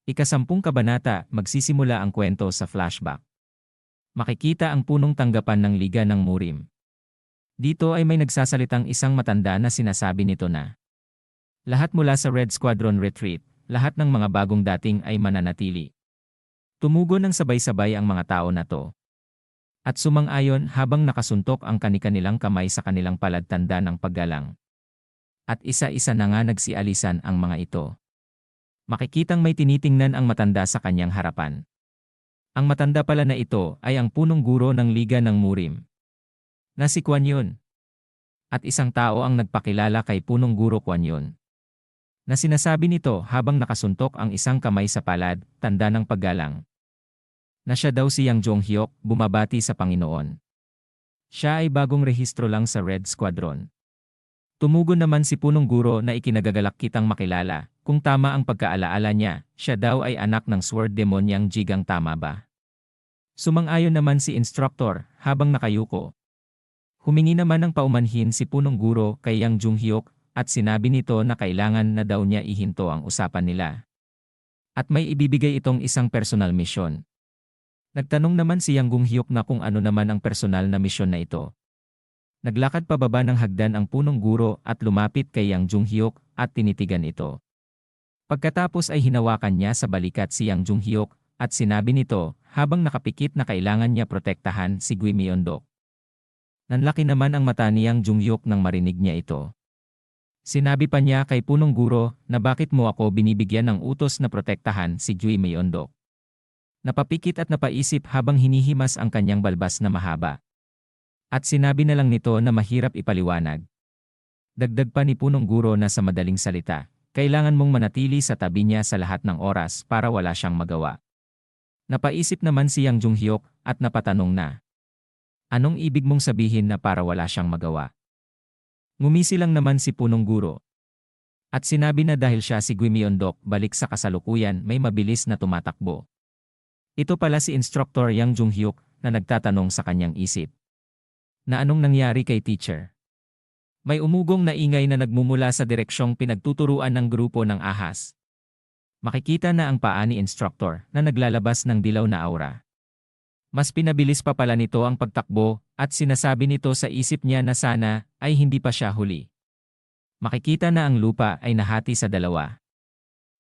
Ika-10 kabanata, magsisimula ang kwento sa flashback. Makikita ang punong tanggapan ng Liga ng Murim. Dito ay may nagsasalitang isang matanda na sinasabi nito na lahat mula sa Red Squadron retreat, lahat ng mga bagong dating ay mananatili. Tumugon ng sabay-sabay ang mga tao na to. At sumang-ayon habang nakasuntok ang kanilang kamay sa kanilang palatanda ng paggalang. At isa-isa na nga nagsialisan ang mga ito. Makikitang may tinitingnan ang matanda sa kanyang harapan. Ang matanda pala na ito ay ang punong guro ng Liga ng Murim, na si Kuan Yun. At isang tao ang nagpakilala kay punong guro Kuan Yun, na sinasabi nito habang nakasuntok ang isang kamay sa palad, tanda ng paggalang. Na siya daw si Yang Jong-hyuk, bumabati sa Panginoon. Siya ay bagong rehistro lang sa Red Squadron. Tumugon naman si punong guro na ikinagagalak kitang makilala. Kung tama ang pagkaalaala niya, siya daw ay anak ng Sword Demon Yang Jigang, tama ba? Sumang-ayon naman si instructor habang nakayuko. Humingi naman ng paumanhin si punong guro kay Yang Jong-hyuk at sinabi nito na kailangan na daw niya ihinto ang usapan nila. At may ibibigay itong isang personal mission. Nagtanong naman si Yang Jong-hyuk na kung ano naman ang personal na misyon na ito. Naglakad pababa ng hagdan ang punong guro at lumapit kay Yang Jong-hyuk at tinitigan ito. Pagkatapos ay hinawakan niya sa balikat si Yang Jong-hyuk at sinabi nito habang nakapikit na kailangan niya protektahan si Gui Myeon-dok. Nanlaki naman ang mata ni Yang Jong-hyuk nang marinig niya ito. Sinabi pa niya kay punong guro na bakit mo ako binibigyan ng utos na protektahan si Gui Myeon-dok. Napapikit at napaisip habang hinihimas ang kanyang balbas na mahaba. At sinabi na lang nito na mahirap ipaliwanag. Dagdag pa ni punong guro na sa madaling salita, kailangan mong manatili sa tabi niya sa lahat ng oras para wala siyang magawa. Napaisip naman si Yang Jong-hyuk at napatanong na, anong ibig mong sabihin na para wala siyang magawa? Ngumisi lang naman si punong guro. At sinabi na dahil siya si Gui Myeon-dok balik sa kasalukuyan may mabilis na tumatakbo. Ito pala si instructor Yang Jong-hyuk na nagtatanong sa kanyang isip. Na anong nangyari kay teacher? May umugong na ingay na nagmumula sa direksyong pinagtuturuan ng grupo ng ahas. Makikita na ang paa ni instructor na naglalabas ng dilaw na aura. Mas pinabilis pa pala nito ang pagtakbo at sinasabi nito sa isip niya na sana ay hindi pa siya huli. Makikita na ang lupa ay nahati sa dalawa.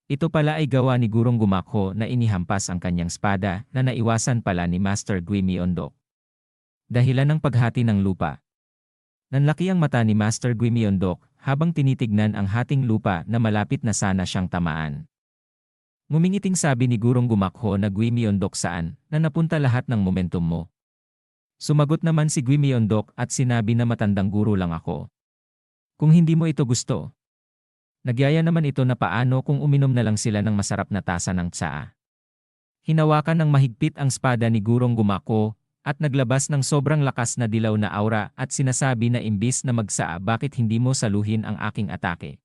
Ito pala ay gawa ni Gurong Gumakho na inihampas ang kanyang espada na naiwasan pala ni Master Gui Myeon-dok. Dahilan ng paghati ng lupa. Nanlaki ang mata ni Master Gui Myeon-dok habang tinitignan ang hating lupa na malapit na sana siyang tamaan. Ngumingiting sabi ni Gurong Gumakho na Gui Myeon-dok saan na napunta lahat ng momentum mo. Sumagot naman si Gui Myeon-dok at sinabi na matandang guro lang ako. Kung hindi mo ito gusto. Nagyaya naman ito na paano kung uminom na lang sila ng masarap na tasa ng tsaa. Hinawakan ng mahigpit ang espada ni Gurong Gumakho at naglabas ng sobrang lakas na dilaw na aura at sinasabi na imbis na magsaa bakit hindi mo saluhin ang aking atake.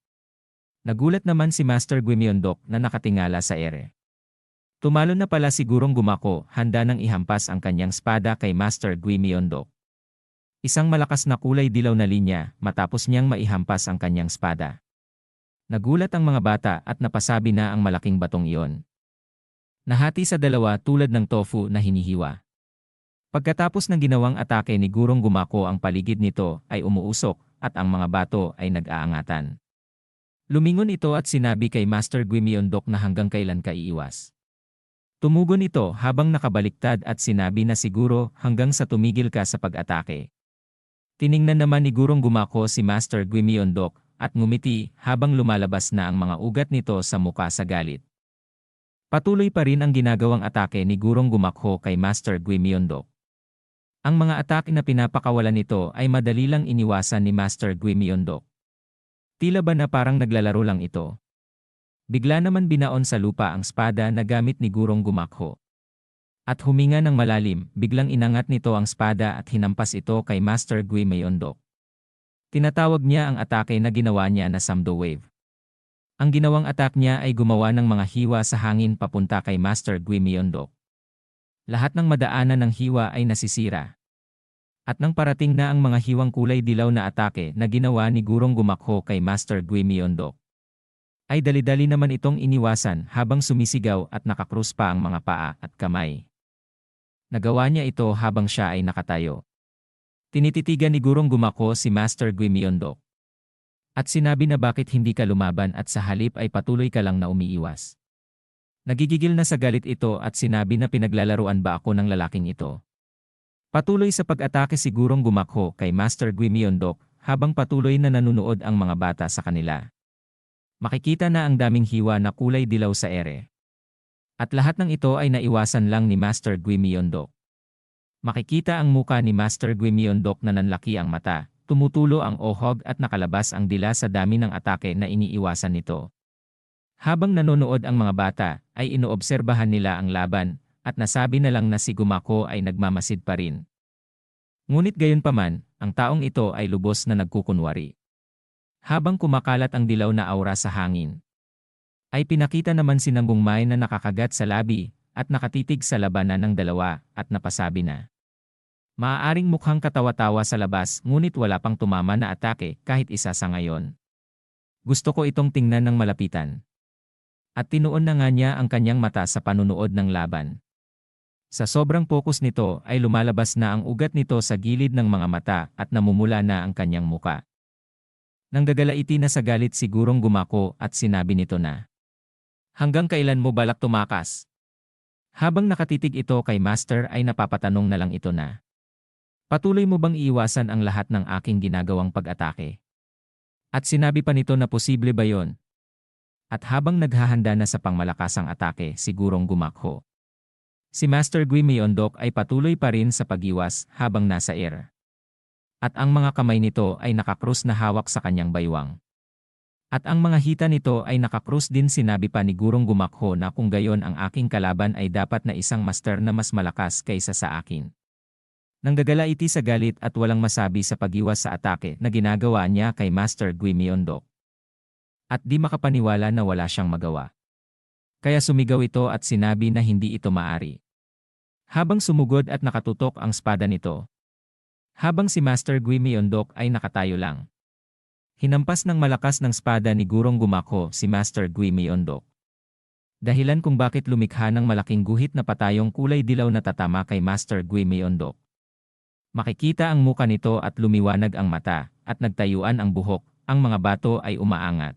Nagulat naman si Master Gui Myeon-dok na nakatingala sa ere. Tumalon na pala si Gurong Gumakho handa nang ihampas ang kanyang espada kay Master Gui Myeon-dok. Isang malakas na kulay dilaw na linya matapos niyang maihampas ang kanyang espada. Nagulat ang mga bata at napasabi na ang malaking batong iyon. Nahati sa dalawa tulad ng tofu na hinihiwa. Pagkatapos ng ginawang atake ni Gurong Gumakho ang paligid nito ay umuusok at ang mga bato ay nag-aangatan. Lumingon ito at sinabi kay Master Gui Myeon-dok na hanggang kailan ka iiwas. Tumugon ito habang nakabaliktad at sinabi na siguro hanggang sa tumigil ka sa pag-atake. Tiningnan naman ni Gurong Gumakho si Master Gui Myeon-dok at ngumiti habang lumalabas na ang mga ugat nito sa muka sa galit. Patuloy pa rin ang ginagawang atake ni Gurong Gumakho kay Master Gui Myeon-dok. Ang mga atake na pinapakawalan nito ay madali lang iniwasan ni Master Gui Myeon-dok. Tila ba na parang naglalaro lang ito. Bigla naman binaon sa lupa ang espada na gamit ni Gurong Gumakho. At huminga ng malalim, biglang inangat nito ang espada at hinampas ito kay Master Gui Myeon-dok. Tinatawag niya ang atake na ginawa niya na Samdo Wave. Ang ginawang attack niya ay gumawa ng mga hiwa sa hangin papunta kay Master Gui Myeon-dok. Lahat ng madaanan ng hiwa ay nasisira. At nang parating na ang mga hiwang kulay dilaw na atake na ginawa ni Gurong Gumakho kay Master Gui Myeon-dok. Ay dali-dali naman itong iniwasan habang sumisigaw at nakakrus pa ang mga paa at kamay. Nagawa niya ito habang siya ay nakatayo. Tinititigan ni Gurong Gumako si Master Gui Myeondok. At sinabi na bakit hindi ka lumaban at sa halip ay patuloy ka lang na umiiwas. Nagigigil na sa galit ito at sinabi na pinaglalaruan ba ako ng lalaking ito. Patuloy sa pag-atake si Gurong Gumako kay Master Gui Myeondok habang patuloy na nanunood ang mga bata sa kanila. Makikita na ang daming hiwa na kulay dilaw sa ere. At lahat ng ito ay naiwasan lang ni Master Gui Myeondok. Makikita ang muka ni Master Gui Myeondok na nanlaki ang mata, tumutulo ang ohog at nakalabas ang dila sa dami ng atake na iniiwasan nito. Habang nanonood ang mga bata, ay inoobserbahan nila ang laban, at nasabi na lang na si Gumako ay nagmamasid pa rin. Ngunit gayunpaman, ang taong ito ay lubos na nagkukunwari. Habang kumakalat ang dilaw na aura sa hangin, ay pinakita naman si Nanggungmay na nakakagat sa labi at nakatitig sa labanan ng dalawa at napasabi na maaaring mukhang katawa-tawa sa labas ngunit wala pang tumama na atake kahit isa sa ngayon. Gusto ko itong tingnan ng malapitan. At tinuon na nga niya ang kanyang mata sa panunood ng laban. Sa sobrang focus nito ay lumalabas na ang ugat nito sa gilid ng mga mata at namumula na ang kanyang muka. Nanggagalaiti na sa galit si Gurong Gumako at sinabi nito na, hanggang kailan mo balak tumakas? Habang nakatitig ito kay Master ay napapatanong na lang ito na, patuloy mo bang iiwasan ang lahat ng aking ginagawang pag-atake? At sinabi pa nito na posible ba yon? At habang naghahanda na sa pangmalakasang atake si Gurong Gumako, si Master Gui Myeondok ay patuloy pa rin sa pag-iwas habang nasa air. At ang mga kamay nito ay nakakrus na hawak sa kanyang baywang. At ang mga hita nito ay nakakrus din. Sinabi pa ni Gurong Gumako na kung gayon ang aking kalaban ay dapat na isang master na mas malakas kaysa sa akin. Nanggagalaiti sa galit at walang masabi sa pag-iwas sa atake na ginagawa niya kay Master Gui Myeondok. At di makapaniwala na wala siyang magawa. Kaya sumigaw ito at sinabi na hindi ito maari. Habang sumugod at nakatutok ang espada nito, habang si Master Gui Myeondok ay nakatayo lang. Hinampas ng malakas ng espada ni Gurong Gumako si Master Gui Myeondok. Dahilan kung bakit lumikha ng malaking guhit na patayong kulay dilaw na tatama kay Master Gui Myeondok. Makikita ang muka nito at lumiwanag ang mata, at nagtayuan ang buhok, ang mga bato ay umaangat.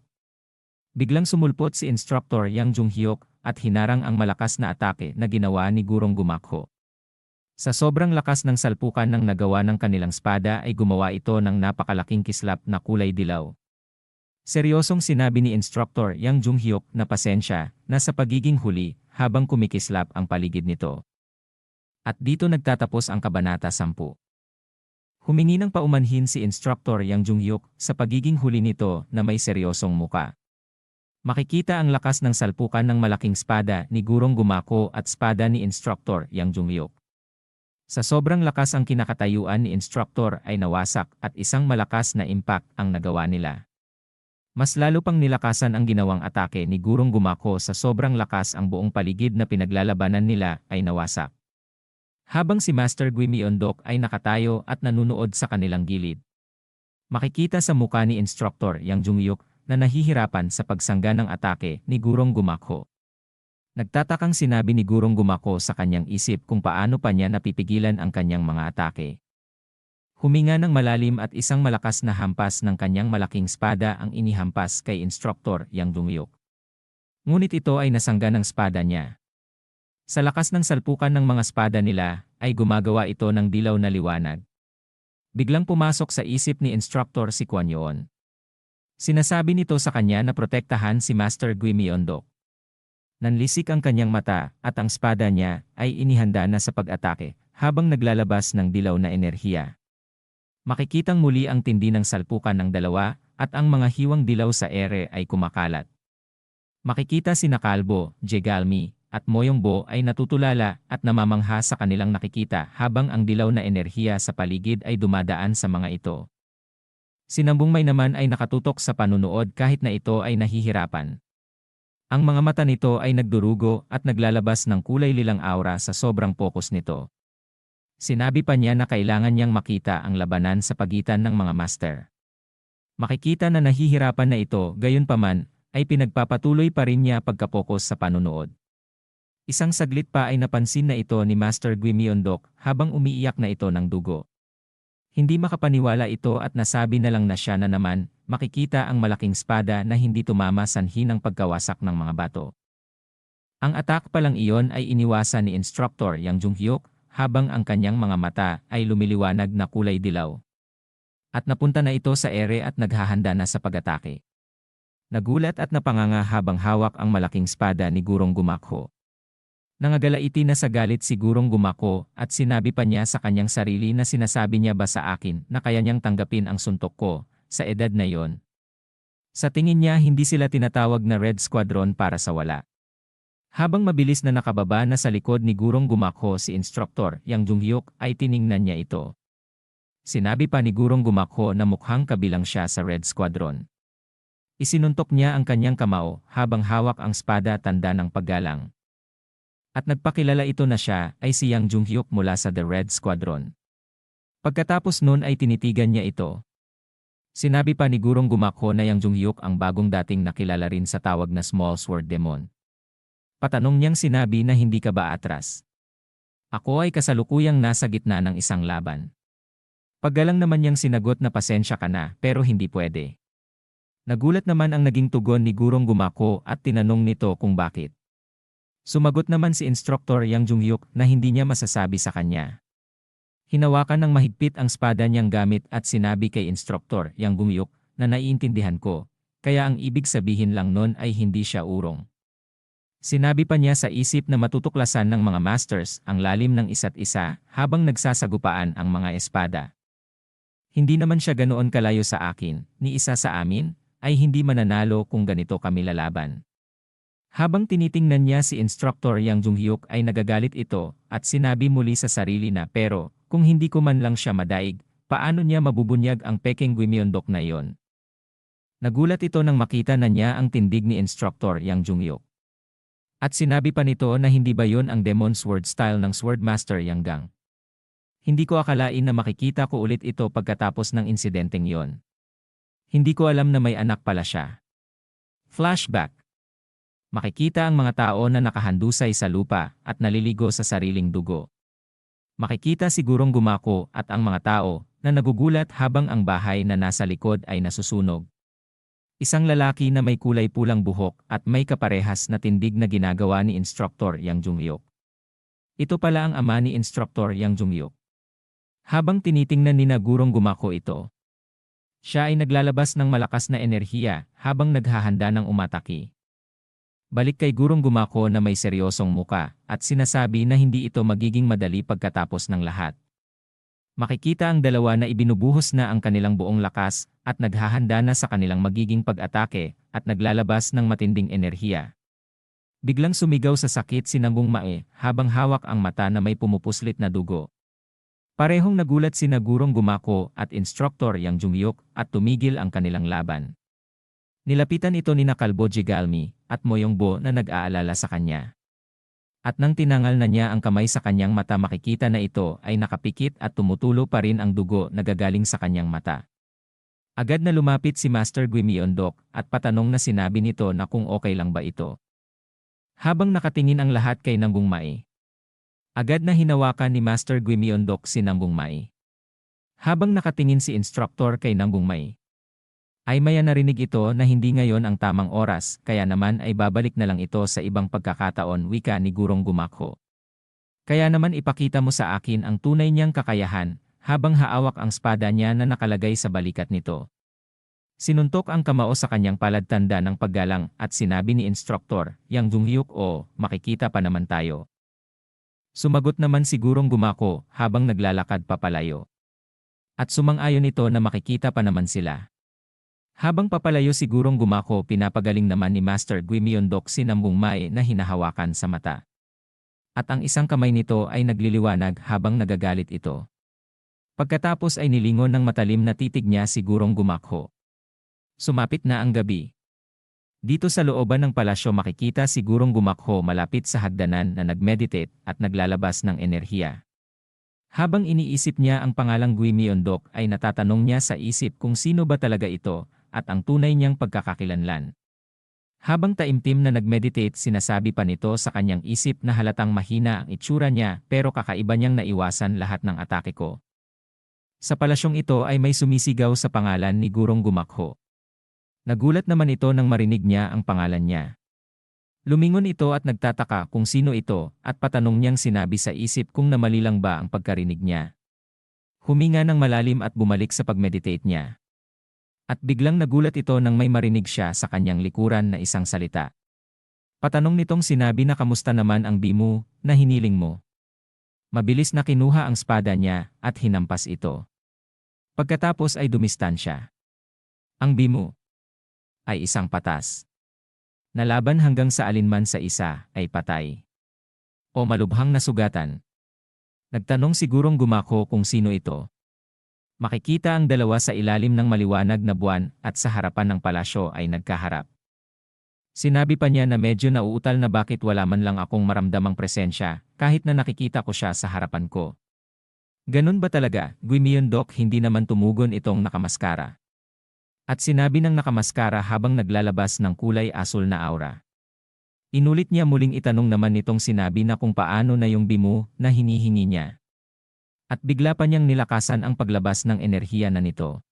Biglang sumulpot si Instructor Yang Jung-hyuk at hinarang ang malakas na atake na ginawa ni Gurong Gumako. Sa sobrang lakas ng salpukan ng nagawa ng kanilang espada ay gumawa ito ng napakalaking kislap na kulay dilaw. Seryosong sinabi ni Instructor Yang Jung-hyuk na pasensya na sa pagiging huli habang kumikislap ang paligid nito. At dito nagtatapos ang Kabanata 10. Humingi ng paumanhin si Instructor Yang Jung-hyuk sa pagiging huli nito na may seryosong muka. Makikita ang lakas ng salpukan ng malaking espada ni Gurong Gumako at espada ni Instructor Yang Jung-hyuk. Sa sobrang lakas ang kinakatayuan ni Instructor ay nawasak at isang malakas na impact ang nagawa nila. Mas lalo pang nilakasan ang ginawang atake ni Gurong Gumako sa sobrang lakas ang buong paligid na pinaglalabanan nila ay nawasak. Habang si Master Gui Myeondok ay nakatayo at nanunood sa kanilang gilid. Makikita sa muka ni Instructor Yang Jung-hyuk na nahihirapan sa pagsangga ng atake ni Gurong Gumako. Nagtatakang sinabi ni Gurong Gumako sa kanyang isip kung paano pa niya napipigilan ang kanyang mga atake. Huminga ng malalim at isang malakas na hampas ng kanyang malaking espada ang inihampas kay Instructor Yang Jung-hyuk. Ngunit ito ay nasangga ng espada niya. Sa lakas ng salpukan ng mga espada nila, ay gumagawa ito ng dilaw na liwanag. Biglang pumasok sa isip ni Instructor si Kwon Yoon. Sinasabi nito sa kanya na protektahan si Master Gui Myeondok. Nanlisik ang kanyang mata at ang espada niya ay inihanda na sa pag-atake habang naglalabas ng dilaw na enerhiya. Makikitang muli ang tindi ng salpukan ng dalawa at ang mga hiwang dilaw sa ere ay kumakalat. Makikita sina Kalbo, Jegalmi, at Moyongbo ay natutulala at namamangha sa kanilang nakikita habang ang dilaw na enerhiya sa paligid ay dumadaan sa mga ito. Si Nanggungmay naman ay nakatutok sa panunood kahit na ito ay nahihirapan. Ang mga mata nito ay nagdurugo at naglalabas ng kulay lilang aura sa sobrang focus nito. Sinabi pa niya na kailangan niyang makita ang labanan sa pagitan ng mga master. Makikita na nahihirapan na ito, gayunpaman, ay pinagpapatuloy pa rin niya pagkapokus sa panunood. Isang saglit pa ay napansin na ito ni Master Guimyondok habang umiiyak na ito ng dugo. Hindi makapaniwala ito at nasabi na lang na siya na naman, makikita ang malaking espada na hindi tumama sanhi ng pagkawasak ng mga bato. Ang attack pa lang iyon ay iniwasan ni Instructor Yang Jung-hyuk habang ang kanyang mga mata ay lumiliwanag na kulay dilaw. At napunta na ito sa ere at naghahanda na sa pag-atake. Nagulat at napanganga habang hawak ang malaking espada ni Gurong Gumakho. Nangagalaiti na sa galit si Gurong Gumakho at sinabi pa niya sa kanyang sarili na sinasabi niya ba sa akin na kaya niyang tanggapin ang suntok ko sa edad na yon. Sa tingin niya hindi sila tinatawag na Red Squadron para sa wala. Habang mabilis na nakababa na sa likod ni Gurong Gumakho si Instructor Yang Jung-hyuk ay tiningnan niya ito. Sinabi pa ni Gurong Gumakho na mukhang kabilang siya sa Red Squadron. Isinuntok niya ang kanyang kamao habang hawak ang espada tanda ng paggalang. At nagpakilala ito na siya ay si Yang Jung-hyuk mula sa The Red Squadron. Pagkatapos nun ay tinitigan niya ito. Sinabi pa ni Gurong Gumakho na Yang Jung-hyuk ang bagong dating nakilala rin sa tawag na Small Sword Demon. Patanong niyang sinabi na hindi ka ba atras? Ako ay kasalukuyang nasa gitna ng isang laban. Paggalang naman niyang sinagot na pasensya ka na pero hindi pwede. Nagulat naman ang naging tugon ni Gurong Gumakho at tinanong nito kung bakit. Sumagot naman si Instructor Yang Jung-hyuk na hindi niya masasabi sa kanya. Hinawakan ng mahigpit ang espada niyang gamit at sinabi kay Instructor Yang Jung-hyuk na naiintindihan ko, kaya ang ibig sabihin lang nun ay hindi siya urong. Sinabi pa niya sa isip na matutuklasan ng mga masters ang lalim ng isa't isa habang nagsasagupaan ang mga espada. Hindi naman siya ganoon kalayo sa akin, ni isa sa amin, ay hindi mananalo kung ganito kami lalaban. Habang tinitingnan niya si Instructor Yang Jung-hyuk ay nagagalit ito at sinabi muli sa sarili na pero kung hindi ko man lang siya madaig, paano niya mabubunyag ang Peking Guimyondok na iyon? Nagulat ito nang makita na niya ang tindig ni Instructor Yang Jung-hyuk. At sinabi pa nito na hindi ba yon ang Demon Sword style ng Swordmaster Yang Gang. Hindi ko akalain na makikita ko ulit ito pagkatapos ng insidenteng yon. Hindi ko alam na may anak pala siya. Flashback. Makikita ang mga tao na nakahandusay sa lupa at naliligo sa sariling dugo. Makikita si Gurong Gumakho at ang mga tao na nagugulat habang ang bahay na nasa likod ay nasusunog. Isang lalaki na may kulay pulang buhok at may kaparehas na tindig na ginagawa ni Instructor Yang Jung-hyuk. Ito pala ang ama ni Instructor Yang Jung-hyuk. Habang tinitingnan ni Gurong Gumakho ito, siya ay naglalabas ng malakas na enerhiya habang naghahanda ng umatake. Balik kay Gurong Gumakho na may seryosong muka at sinasabi na hindi ito magiging madali pagkatapos ng lahat. Makikita ang dalawa na ibinubuhos na ang kanilang buong lakas at naghahanda na sa kanilang magiging pag-atake at naglalabas ng matinding enerhiya. Biglang sumigaw sa sakit si Nangbong Mae habang hawak ang mata na may pumupuslit na dugo. Parehong nagulat si Gurong Gumakho at Instructor Yang Jung-hyuk at tumigil ang kanilang laban. Nilapitan ito ni Kalbo Jigalmi at Moyongbo na nag-aalala sa kanya. At nang tinangal na niya ang kamay sa kanyang mata makikita na ito ay nakapikit at tumutulo pa rin ang dugo na gagaling sa kanyang mata. Agad na lumapit si Master Guimyondok at patanong na sinabi nito na kung okay lang ba ito. Habang nakatingin ang lahat kay Nangbong Mae. Agad na hinawakan ni Master Guimyondok si Nangbong Mae. Habang nakatingin si Instructor kay Nangbong Mae. Ay maya narinig ito na hindi ngayon ang tamang oras kaya naman ay babalik na lang ito sa ibang pagkakataon wika ni Gurong Gumakho. Kaya naman ipakita mo sa akin ang tunay niyang kakayahan habang haawak ang espada niya na nakalagay sa balikat nito. Sinuntok ang kamao sa kanyang paladtanda ng paggalang at sinabi ni Instructor Yang Jung-hyuk makikita pa naman tayo. Sumagot naman si Gurong Gumakho habang naglalakad papalayo. At sumang-ayon ito na makikita pa naman sila. Habang papalayo si Gurong Gumakho pinapagaling naman ni Master Guimyondok si Nangbong Mae na hinahawakan sa mata. At ang isang kamay nito ay nagliliwanag habang nagagalit ito. Pagkatapos ay nilingon ng matalim na titig niya si Gurong Gumakho. Sumapit na ang gabi. Dito sa looban ng palasyo makikita si Gurong Gumakho malapit sa hagdanan na nagmeditate at naglalabas ng enerhiya. Habang iniisip niya ang pangalang Guimyondok ay natatanong niya sa isip kung sino ba talaga ito at ang tunay niyang pagkakakilanlan. Habang taimtim na nagmeditate, sinasabi pa nito sa kanyang isip na halatang mahina ang itsura niya pero kakaiba niyang naiwasan lahat ng atake ko. Sa palasyong ito ay may sumisigaw sa pangalan ni Gurong Gumakho. Nagulat naman ito nang marinig niya ang pangalan niya. Lumingon ito at nagtataka kung sino ito at patanong niyang sinabi sa isip kung namali lang ba ang pagkarinig niya. Huminga ng malalim at bumalik sa pagmeditate niya. At biglang nagulat ito nang may marinig siya sa kanyang likuran na isang salita. Patanong nitong sinabi na kamusta naman ang bimu na hiniling mo. Mabilis na kinuha ang espada niya at hinampas ito. Pagkatapos ay dumistansya. Ang bimu ay isang patas. Nalaban hanggang sa alinman sa isa ay patay. O malubhang nasugatan. Nagtanong si Gurong Gumakho kung sino ito. Makikita ang dalawa sa ilalim ng maliwanag na buwan at sa harapan ng palasyo ay nagkaharap. Sinabi pa niya na medyo nauutal na bakit wala man lang akong maramdamang presensya kahit na nakikita ko siya sa harapan ko. Ganun ba talaga, Guimyondok? Hindi naman tumugon itong nakamaskara. At sinabi ng nakamaskara habang naglalabas ng kulay asul na aura. Inulit niya muling itanong naman nitong sinabi na kung paano na yung bimu na hinihingi niya. At bigla pa niyang nilakasan ang paglabas ng enerhiya na nito.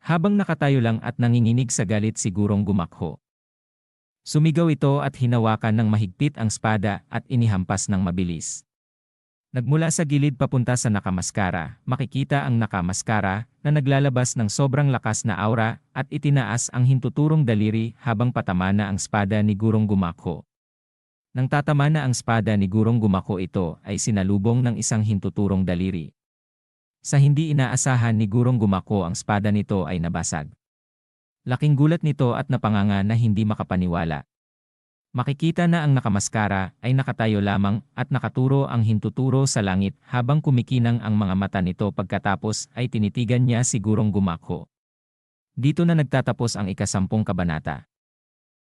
Habang nakatayo lang at nanginginig sa galit si Gurong Gumakho. Sumigaw ito at hinawakan ng mahigpit ang espada at inihampas ng mabilis. Nagmula sa gilid papunta sa nakamaskara, makikita ang nakamaskara na naglalabas ng sobrang lakas na aura at itinaas ang hintuturong daliri habang patama na ang espada ni Gurong Gumakho. Nang tatama na ang espada ni Gurong Gumakho, ito ay sinalubong ng isang hintuturong daliri. Sa hindi inaasahan ni Gurong Gumakho, ang espada nito ay nabasag. Laking gulat nito at napanganga na hindi makapaniwala. Makikita na ang nakamaskara ay nakatayo lamang at nakaturo ang hintuturo sa langit habang kumikinang ang mga mata nito. Pagkatapos ay tinitigan niya si Gurong Gumakho. Dito na nagtatapos ang ika-10 kabanata.